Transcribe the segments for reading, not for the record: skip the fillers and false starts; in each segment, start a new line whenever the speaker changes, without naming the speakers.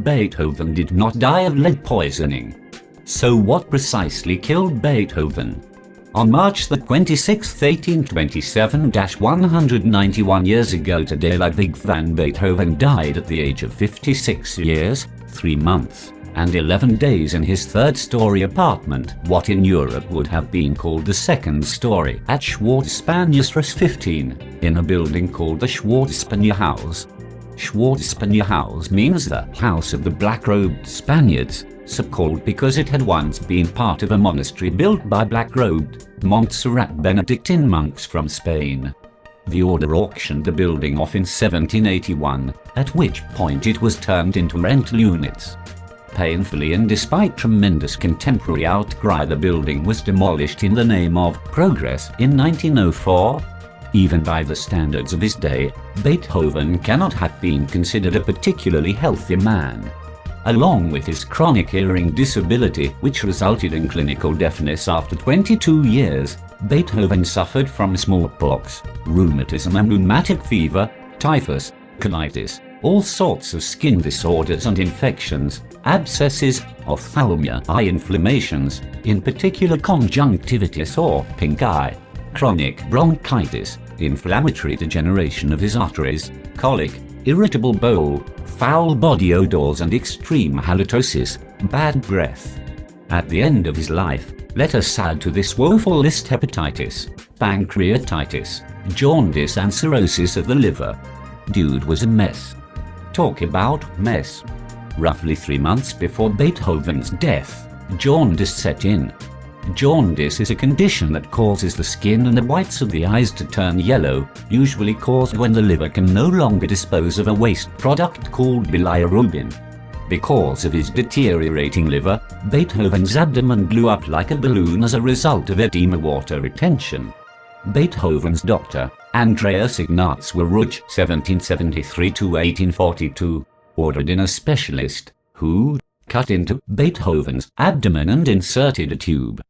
Beethoven did not die of lead poisoning. So what precisely killed Beethoven? On March 26, 1827, 191 years ago today, Ludwig van Beethoven died at the age of 56 years, 3 months, and 11 days in his third-story apartment, what in Europe would have been called the second story, at Schwarzspanierstrasse 15, in a building called the Schwarzspanierhaus. Schwarzspanierhaus means the House of the Black-Robed Spaniards, so called because it had once been part of a monastery built by Black-Robed, Montserrat Benedictine monks from Spain. The order auctioned the building off in 1781, at which point it was turned into rental units. Painfully and despite tremendous contemporary outcry, the building was demolished in the name of progress in 1904. Even by the standards of his day, Beethoven cannot have been considered a particularly healthy man. Along with his chronic hearing disability, which resulted in clinical deafness after 22 years, Beethoven suffered from smallpox, rheumatism and rheumatic fever, typhus, colitis, all sorts of skin disorders and infections, abscesses, ophthalmia, eye inflammations, in particular conjunctivitis or pink eye, chronic bronchitis, inflammatory degeneration of his arteries, colic, irritable bowel, foul body odors and extreme halitosis, bad breath. At the end of his life, let us add to this woeful list hepatitis, pancreatitis, jaundice and cirrhosis of the liver. Dude was a mess. Talk about mess. Roughly 3 months before Beethoven's death, jaundice set in. Jaundice is a condition that causes the skin and the whites of the eyes to turn yellow, usually caused when the liver can no longer dispose of a waste product called bilirubin. Because of his deteriorating liver, Beethoven's abdomen blew up like a balloon as a result of edema water retention. Beethoven's doctor, Andreas Ignaz Weruch (1773–1842), ordered in a specialist, who cut into Beethoven's abdomen and inserted a tube.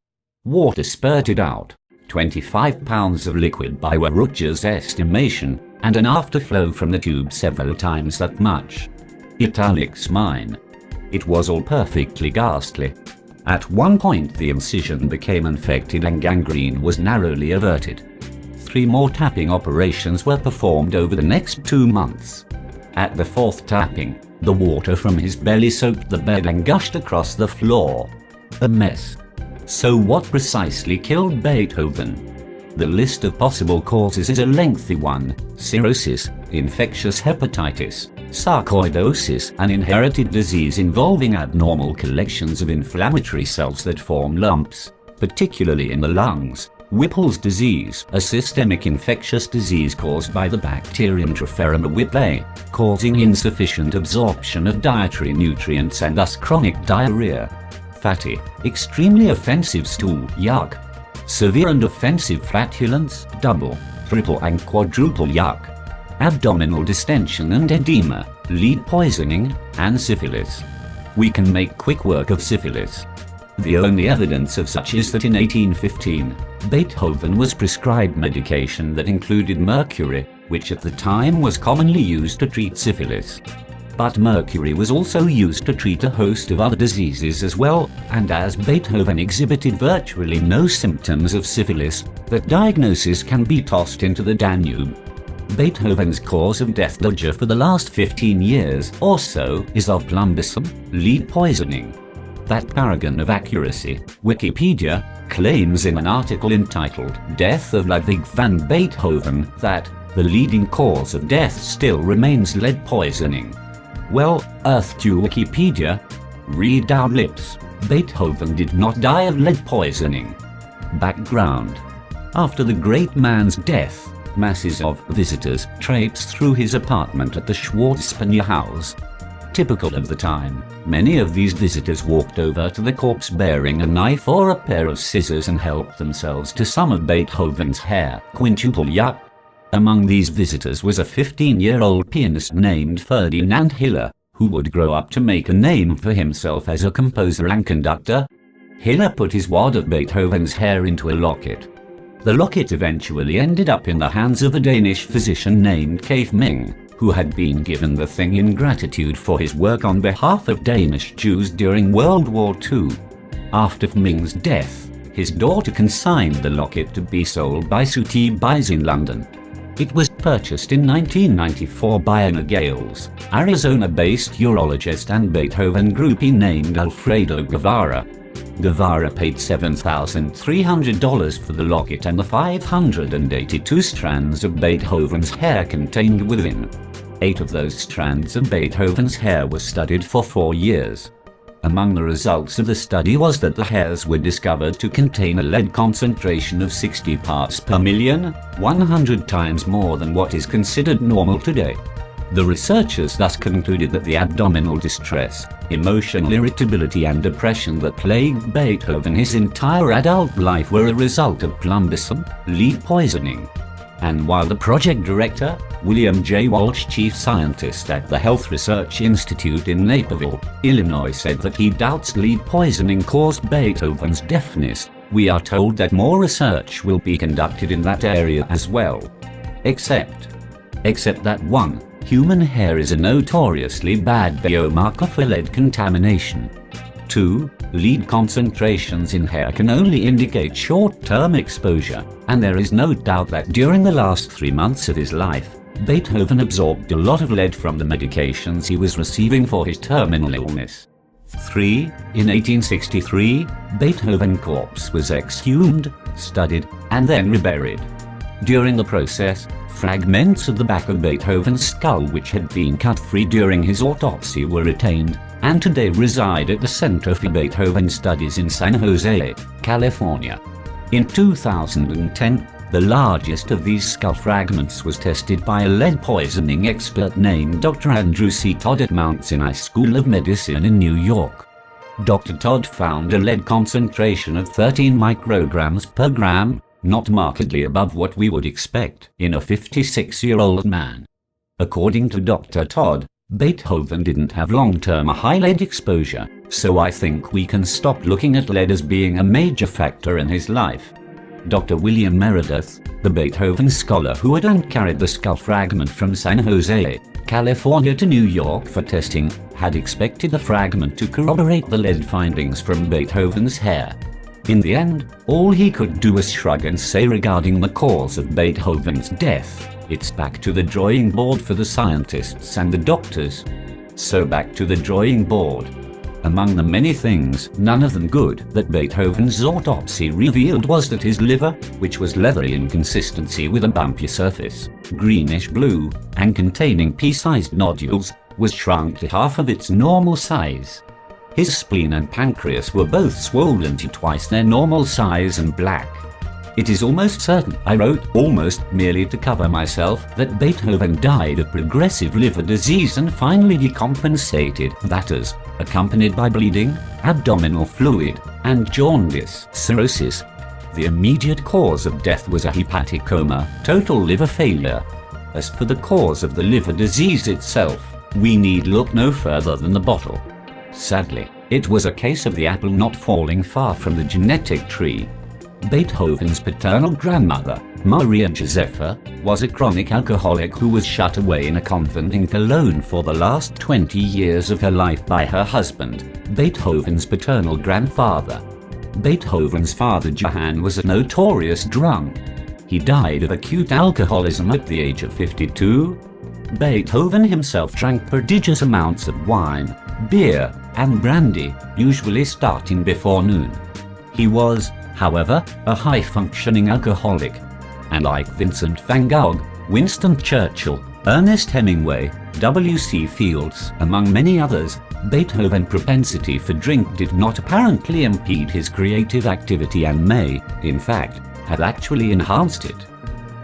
Water spurted out, 25 pounds of liquid by Weruch's estimation, and an afterflow from the tube several times that much. Italics mine. It was all perfectly ghastly. At one point the incision became infected and gangrene was narrowly averted. 3 more tapping operations were performed over the next 2 months. At the 4th tapping, the water from his belly soaked the bed and gushed across the floor. A mess. So what precisely killed Beethoven? The list of possible causes is a lengthy one: cirrhosis, infectious hepatitis, sarcoidosis, an inherited disease involving abnormal collections of inflammatory cells that form lumps, particularly in the lungs, Whipple's disease, a systemic infectious disease caused by the bacterium Trophæum whipple, causing insufficient absorption of dietary nutrients and thus chronic diarrhea. Fatty, extremely offensive stool, yuck. Severe and offensive flatulence, double, triple and quadruple yuck. Abdominal distension and edema, lead poisoning, and syphilis. We can make quick work of syphilis. The only evidence of such is that in 1815, Beethoven was prescribed medication that included mercury, which at the time was commonly used to treat syphilis. But mercury was also used to treat a host of other diseases as well, and as Beethoven exhibited virtually no symptoms of syphilis, that diagnosis can be tossed into the Danube. Beethoven's cause of death for the last 15 years or so is of plumbism, lead poisoning. That paragon of accuracy, Wikipedia, claims in an article entitled Death of Ludwig van Beethoven that the leading cause of death still remains lead poisoning. Well, earth to Wikipedia. Read our lips. Beethoven did not die of lead poisoning. Background. After the great man's death, masses of visitors traipsed through his apartment at the Schwarzspanierhaus. Typical of the time, many of these visitors walked over to the corpse bearing a knife or a pair of scissors and helped themselves to some of Beethoven's hair, quintuple yuck. Among these visitors was a 15-year-old pianist named Ferdinand Hiller, who would grow up to make a name for himself as a composer and conductor. Hiller put his wad of Beethoven's hair into a locket. The locket eventually ended up in the hands of a Danish physician named Keith Ming, who had been given the thing in gratitude for his work on behalf of Danish Jews during World War II. After Fleming's death, his daughter consigned the locket to be sold by Sotheby's in London. It was purchased in 1994 by an Gales, Arizona-based urologist and Beethoven groupie named Alfredo Guevara. Guevara paid $7,300 for the locket and the 582 strands of Beethoven's hair contained within. 8 of those strands of Beethoven's hair were studied for 4 years. Among the results of the study was that the hairs were discovered to contain a lead concentration of 60 parts per million, 100 times more than what is considered normal today. The researchers thus concluded that the abdominal distress, emotional irritability and depression that plagued Beethoven his entire adult life were a result of cumbersome lead poisoning. And while the project director, William J. Walsh, chief scientist at the Health Research Institute in Naperville, Illinois, said that he doubts lead poisoning caused Beethoven's deafness, we are told that more research will be conducted in that area as well. Except that 1. Human hair is a notoriously bad biomarker for lead contamination. 2. Lead concentrations in hair can only indicate short-term exposure, and there is no doubt that during the last 3 months of his life, Beethoven absorbed a lot of lead from the medications he was receiving for his terminal illness. 3. In 1863, Beethoven's corpse was exhumed, studied, and then reburied. During the process, fragments of the back of Beethoven's skull which had been cut free during his autopsy were retained, and today reside at the Center for Beethoven Studies in San Jose, California. In 2010, the largest of these skull fragments was tested by a lead poisoning expert named Dr. Andrew C. Todd at Mount Sinai School of Medicine in New York. Dr. Todd found a lead concentration of 13 micrograms per gram, not markedly above what we would expect in a 56-year-old man. According to Dr. Todd, Beethoven didn't have long-term high lead exposure, so I think we can stop looking at lead as being a major factor in his life. Dr. William Meredith, the Beethoven scholar who had carried the skull fragment from San Jose, California to New York for testing, had expected the fragment to corroborate the lead findings from Beethoven's hair. In the end, all he could do was shrug and say regarding the cause of Beethoven's death, it's back to the drawing board for the scientists and the doctors. So back to the drawing board. Among the many things, none of them good, that Beethoven's autopsy revealed was that his liver, which was leathery in consistency with a bumpy surface, greenish-blue, and containing pea-sized nodules, was shrunk to half of its normal size. His spleen and pancreas were both swollen to twice their normal size and black. It is almost certain, I wrote, almost merely to cover myself, that Beethoven died of progressive liver disease and finally decompensated, that is, accompanied by bleeding, abdominal fluid, and jaundice, cirrhosis. The immediate cause of death was a hepatic coma, total liver failure. As for the cause of the liver disease itself, we need look no further than the bottle. Sadly, it was a case of the apple not falling far from the genetic tree. Beethoven's paternal grandmother, Maria Josepha, was a chronic alcoholic who was shut away in a convent in Cologne for the last 20 years of her life by her husband, Beethoven's paternal grandfather. Beethoven's father Johann was a notorious drunk. He died of acute alcoholism at the age of 52. Beethoven himself drank prodigious amounts of wine, beer, and brandy, usually starting before noon. He was, however, a high-functioning alcoholic, and like Vincent van Gogh, Winston Churchill, Ernest Hemingway, W.C. Fields, among many others, Beethoven's propensity for drink did not apparently impede his creative activity and may, in fact, have actually enhanced it.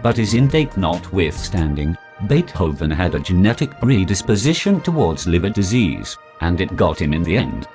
But his intake notwithstanding, Beethoven had a genetic predisposition towards liver disease, and it got him in the end.